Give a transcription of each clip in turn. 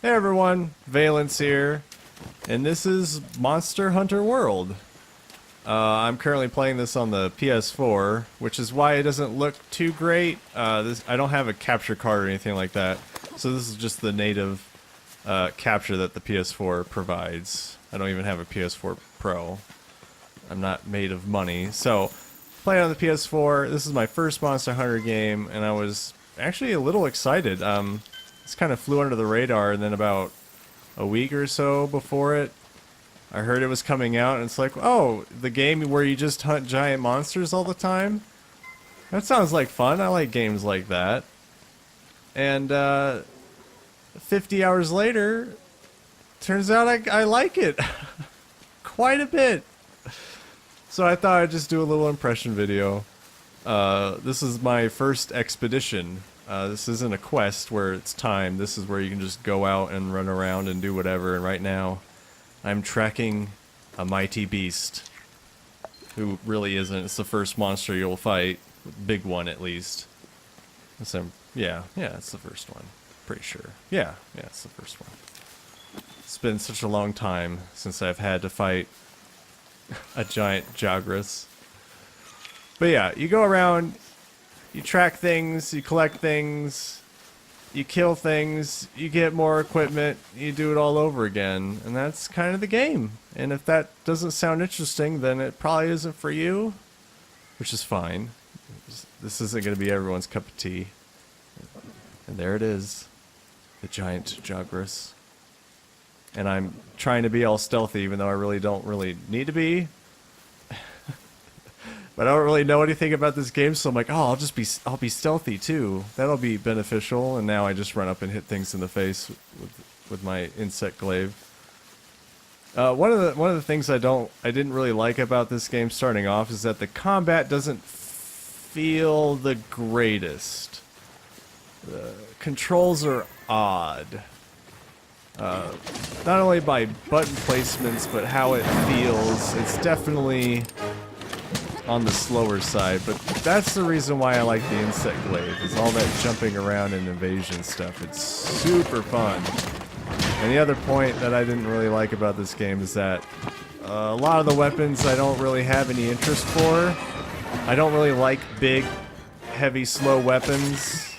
Hey everyone, Valence here, and this is Monster Hunter World. I'm currently playing this on the PS4, which is why it doesn't look too great. I don't have a capture card or anything like that, so this is just the native capture that the PS4 provides. I don't even have a PS4 Pro. I'm not made of money, so playing on the PS4. This is my first Monster Hunter game, and I was actually a little excited. This kind of flew under the radar, and then about a week or so before it, I heard it was coming out, and it's like, oh, the game where you just hunt giant monsters all the time? That sounds like fun. I like games like that. And 50 hours later, turns out I like it. Quite a bit. So I thought I'd just do a little impression video. This is my first expedition. This isn't a quest where it's timed. This is where you can just go out and run around and do whatever. And right now, I'm tracking a mighty beast. Who really isn't. It's the first monster you'll fight. Big one, at least. So, yeah, it's the first one. Pretty sure. Yeah, it's the first one. It's been such a long time since I've had to fight a giant Jagras. But yeah, you go around, you track things, you collect things, you kill things, you get more equipment, you do it all over again. And that's kind of the game. And if that doesn't sound interesting, then it probably isn't for you, which is fine. This isn't going to be everyone's cup of tea. And there it is, the giant Jagras. And I'm trying to be all stealthy, even though I really don't need to be. But I don't really know anything about this game, so I'm like, oh, I'll be stealthy too. That'll be beneficial. And now I just run up and hit things in the face with my insect glaive. One of the things I didn't really like about this game starting off is that the combat doesn't feel the greatest. The controls are odd. Not only by button placements, but how it feels. It's definitely on the slower side, but that's the reason why I like the insect glaive, is all that jumping around and invasion stuff. It's super fun. And the other point that I didn't really like about this game is that a lot of the weapons I don't really have any interest for. I don't really like big, heavy, slow weapons.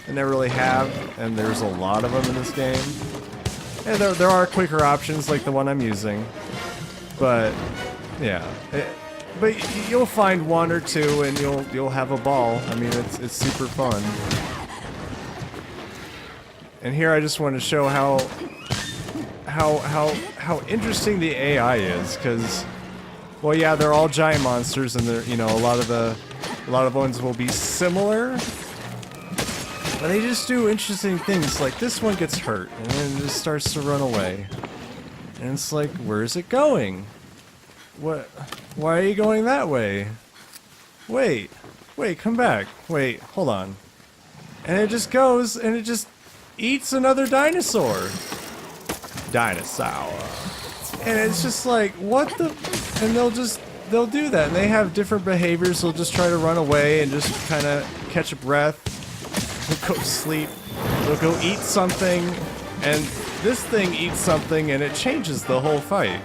I never really have, and there's a lot of them in this game. And there are quicker options like the one I'm using, but yeah. But you'll find one or two, and you'll have a ball. I mean, it's super fun. And here I just want to show how interesting the AI is, because, well, yeah, they're all giant monsters, and they're, a lot of ones will be similar. But they just do interesting things, like this one gets hurt, and then just starts to run away. And it's like, where is it going? What? Why are you going that way? Wait, come back. Wait, hold on. And it just goes, and it just eats another dinosaur. Dinosaur. And it's just like, what the? And they'll do that, and they have different behaviors. They'll just try to run away and just kind of catch a breath. They'll go sleep, they'll go eat something, and this thing eats something, and it changes the whole fight.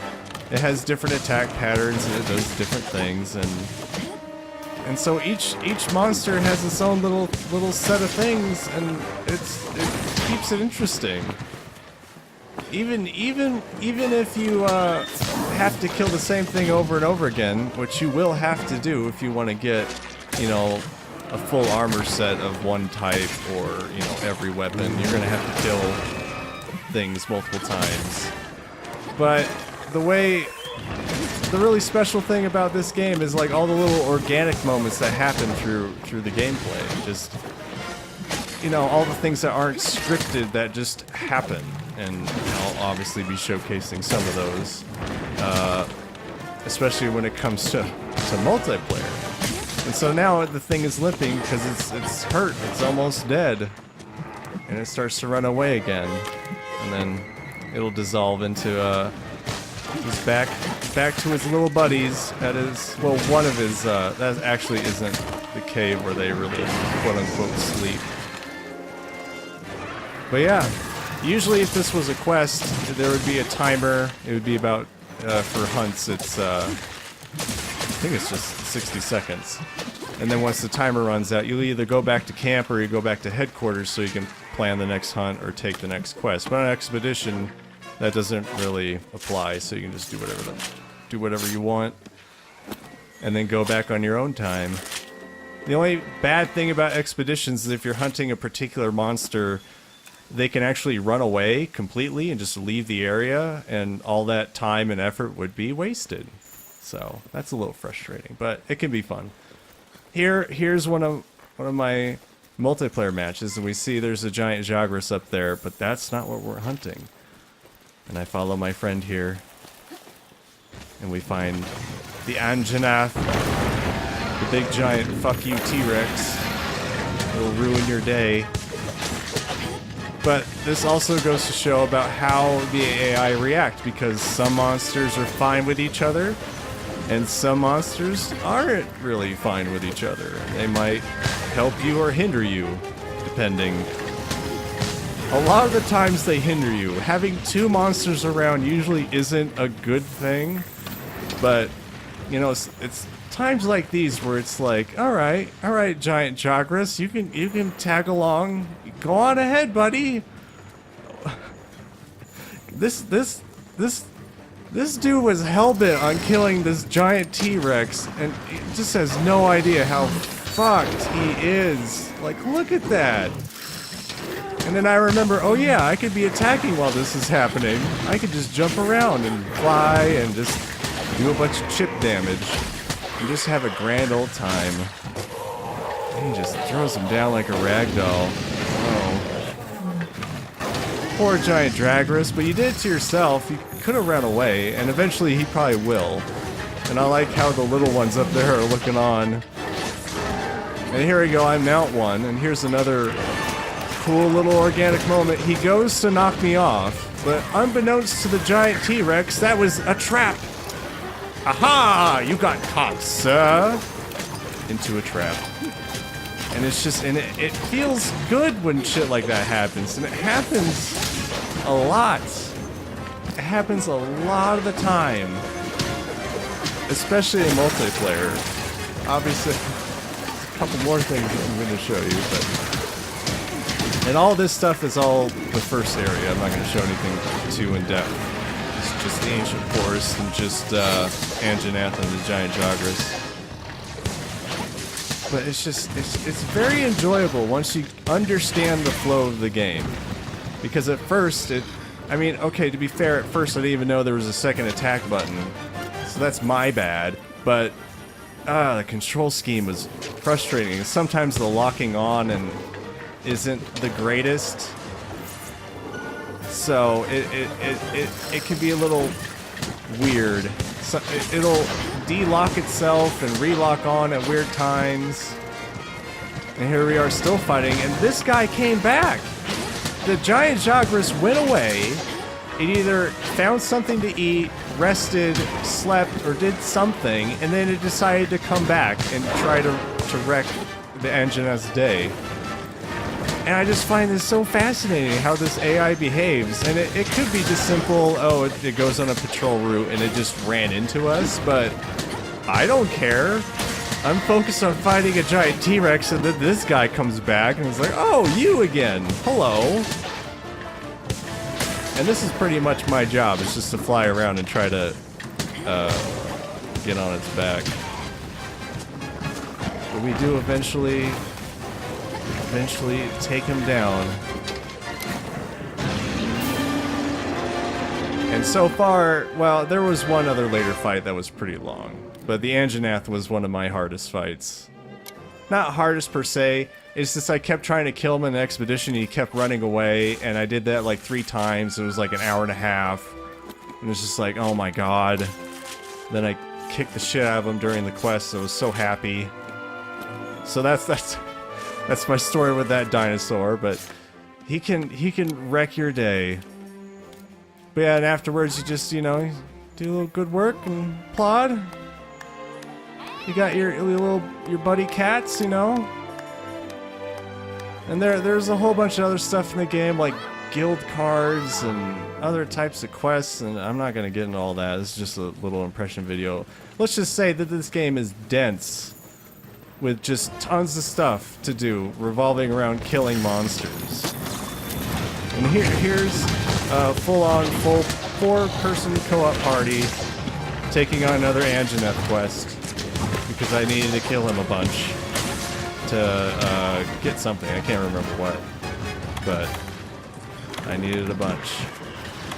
It has different attack patterns, and it does different things, and so each monster has its own little set of things, and it keeps it interesting. Even if you have to kill the same thing over and over again, which you will have to do if you want to get, a full armor set of one type, or, every weapon. You're gonna have to kill things multiple times. But the really special thing about this game is like all the little organic moments that happen through the gameplay. Just, all the things that aren't scripted that just happen. And I'll obviously be showcasing some of those, especially when it comes to multiplayer. And so now the thing is limping because it's hurt. It's almost dead, and it starts to run away again, and then it'll dissolve into he's back to his little buddies. That is, well, one of his. That actually isn't the cave where they really quote unquote sleep. But yeah, Usually if this was a quest, there would be a timer. It would be about, for hunts, it's, I think it's just 60 seconds. And then once the timer runs out, you'll either go back to camp or you go back to headquarters so you can plan the next hunt or take the next quest. But on Expedition, that doesn't really apply, so you can just do whatever you want. And then go back on your own time. The only bad thing about Expeditions is if you're hunting a particular monster, they can actually run away completely and just leave the area, and all that time and effort would be wasted. So that's a little frustrating, but it can be fun. Here's one of my multiplayer matches, and we see there's a giant Jagras up there, but that's not what we're hunting. And I follow my friend here, and we find the Anjanath, the big giant fuck you T-Rex. It'll ruin your day. But this also goes to show about how the AI react, because some monsters are fine with each other, and some monsters aren't really fine with each other. They might help you or hinder you, depending. A lot of the times they hinder you. Having two monsters around usually isn't a good thing, but, you know, it's times like these where it's like, all right, giant Jagras, you can tag along. Go on ahead, buddy. This dude was hell-bent on killing this giant T-Rex, and he just has no idea how fucked he is. Like, look at that. And then I remember, oh yeah, I could be attacking while this is happening. I could just jump around and fly and just do a bunch of chip damage. And just have a grand old time. And he just throws him down like a rag doll. Oh. Poor giant Jagras, but you did it to yourself. You could have run away, and eventually he probably will. And I like how the little ones up there are looking on. And here we go, I mount one, and here's another cool little organic moment. He goes to knock me off, but unbeknownst to the giant T-Rex, that was a trap. Aha! You got caught, sir! Into a trap. And it's just, and it feels good when shit like that happens. And it happens a lot. It happens a lot of the time. Especially in multiplayer. Obviously, there's a couple more things that I'm going to show you, but... And all this stuff is all the first area. I'm not going to show anything too in-depth. It's just the ancient forest and just Anjanath and the giant Jagras. But it's just, it's very enjoyable once you understand the flow of the game. Because at first, I mean, okay, to be fair, at first I didn't even know there was a second attack button. So that's my bad. But, the control scheme was frustrating. Sometimes the locking on and isn't the greatest. So it can be a little weird. So it'll de-lock itself and re-lock on at weird times. And here we are still fighting, and this guy came back. The giant Jagras went away. It either found something to eat, rested, slept, or did something, and then it decided to come back and try to wreck the Anjanath's day. And I just find this so fascinating how this AI behaves. And it could be just simple, oh, it goes on a patrol route and it just ran into us, but I don't care. I'm focused on fighting a giant T-Rex, and then this guy comes back and it's like, oh, you again. Hello. And this is pretty much my job. It's just to fly around and try to get on its back. But we do eventually take him down. And so far, well, there was one other later fight that was pretty long, but the Anjanath was one of my hardest fights. Not hardest per se, it's just I kept trying to kill him in the expedition, he kept running away, and I did that like 3 times. It was like an hour and a half, and it's just like, oh my god. Then I kicked the shit out of him during the quest, I was so happy. So that's my story with that dinosaur, but he can wreck your day. But yeah, and afterwards you just, you know, do a little good work and plod. You got your buddy cats, you know. And there's a whole bunch of other stuff in the game, like guild cards and other types of quests, and I'm not going to get into all that. This is just a little impression video. Let's just say that this game is dense with just tons of stuff to do revolving around killing monsters. And here's a full-on, full four-person co-op party taking on another Anjanath quest because I needed to kill him a bunch to get something. I can't remember what, but I needed a bunch.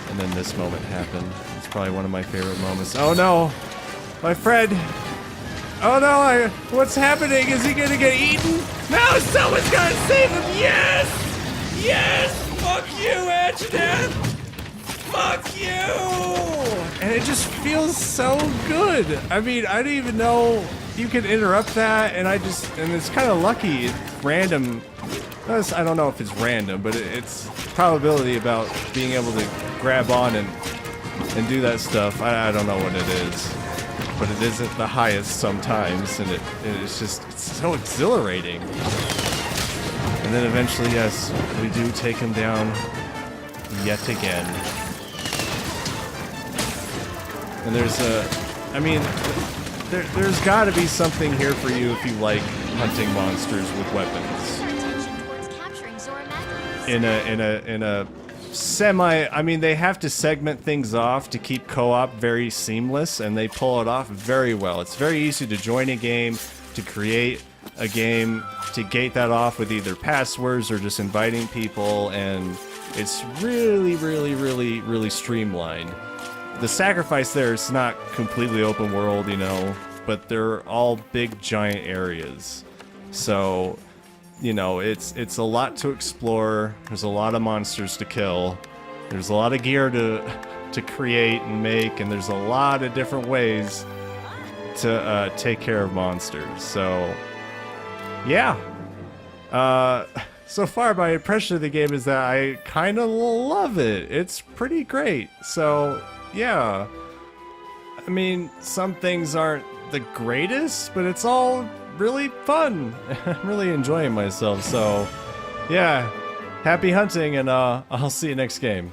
And then this moment happened. It's probably one of my favorite moments. Oh no! My friend! Oh no, what's happening? Is he gonna get eaten? No, someone's gonna save him! Yes! Yes! Fuck you, Anjanath! Fuck you! And it just feels so good. I mean, I didn't even know you could interrupt that, and it's kind of lucky. It's random. I don't know if it's random, but it's probability about being able to grab on and do that stuff. I don't know what it is, but it isn't the highest sometimes, and it's so exhilarating. And then eventually, yes, we do take him down yet again. And there's got to be something here for you if you like hunting monsters with weapons. In a semi, I mean, they have to segment things off to keep co-op very seamless, and they pull it off very well. It's very easy to join a game, to create a game, to gate that off with either passwords or just inviting people, and it's really, really, really, really streamlined. The sacrifice there is not completely open world, you know, but they're all big, giant areas. So, you know, it's a lot to explore. There's a lot of monsters to kill. There's a lot of gear to create and make, and there's a lot of different ways to take care of monsters. So, yeah. So far, my impression of the game is that I kind of love it. It's pretty great. So, yeah. I mean, some things aren't the greatest, but it's all really fun. I'm really enjoying myself. So, yeah. Happy hunting, and I'll see you next game.